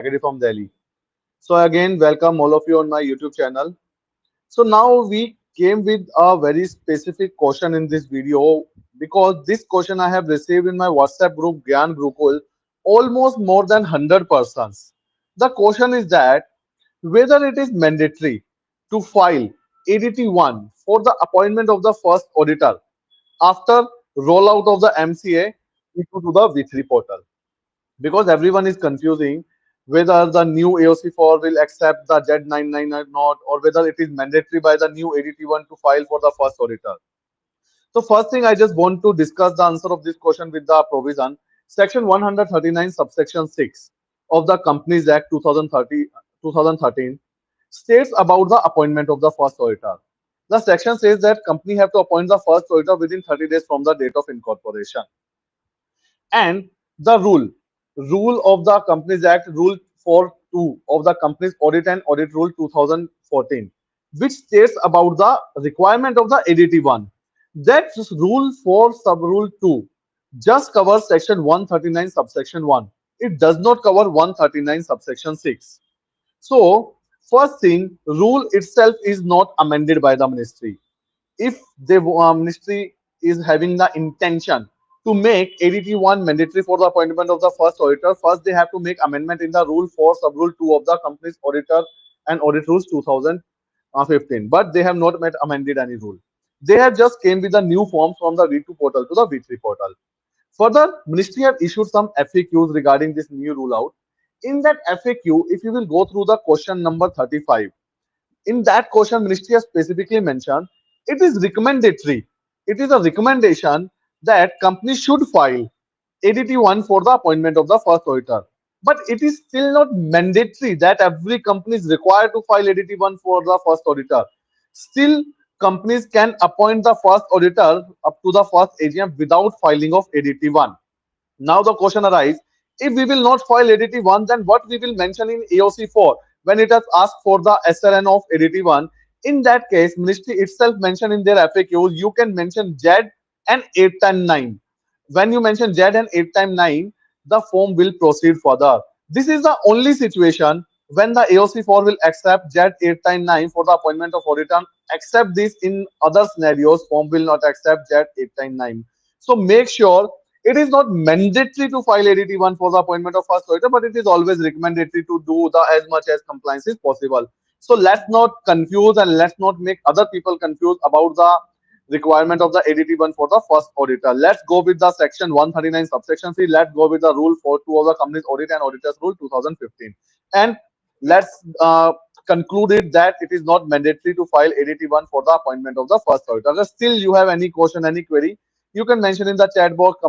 From Delhi. So again, welcome all of you on my YouTube channel. So now we came with a very specific question in this video because this question I have received in my WhatsApp group Gyan Gurukul almost more than 100 persons. The question is that whether it is mandatory to file ADT-1 for the appointment of the first auditor after rollout of the MCA into the V3 portal, because everyone is confusing whether the new AOC4 will accept the Z99 or not, or whether it is mandatory by the new ADT1 to file for the first auditor. So first thing, I just want to discuss the answer of this question with the provision. Section 139 subsection 6 of the Companies Act 2013 states about the appointment of the first auditor. The section says that company have to appoint the first auditor within 30 days from the date of incorporation. And the rule of the Companies Act, Rule 42 of the Companies Audit and Audit Rule 2014, which states about the requirement of the ADT1. That rule 4 sub rule 2 just covers section 139 subsection 1. It does not cover 139 subsection 6. So first thing, rule itself is not amended by the ministry. If the ministry is having the intention to make ADT1 mandatory for the appointment of the first auditor, first they have to make amendment in the rule 4 sub rule 2 of the Companies Auditor and Audit Rules 2015. But they have not made amended any rule. They have just came with the new forms from the V2 portal to the V3 portal. Further, ministry have issued some FAQs regarding this new rule out. In that FAQ, if you will go through the question number 35, in that question, ministry has specifically mentioned it is recommendatory. It is a recommendation that companies should file ADT1 for the appointment of the first auditor. But it is still not mandatory that every company is required to file ADT1 for the first auditor. Still, companies can appoint the first auditor up to the first AGM without filing of ADT1. Now the question arises, if we will not file ADT1, then what we will mention in AOC4 when it has asked for the SRN of ADT1? In that case, ministry itself mentioned in their FAQs, you can mention Z and 8 times 9. When you mention Z and 8 times 9, the form will proceed further. This is the only situation when the AOC4 will accept Z 8 times 9 for the appointment of auditor. Except this, in other scenarios, form will not accept Z 8 times 9. So make sure it is not mandatory to file ADT1 for the appointment of first auditor, but it is always recommended to do the as much as compliance is possible. So let's not confuse and let's not make other people confused about the requirement of the ADT1 for the first auditor. Let's go with the section 139 subsection C. Let's go with the rule 42 of the Companies Audit and Auditors Rule 2015. And let's conclude it that it is not mandatory to file ADT1 for the appointment of the first auditor. If still you have any question, any query, you can mention in the chat box, comment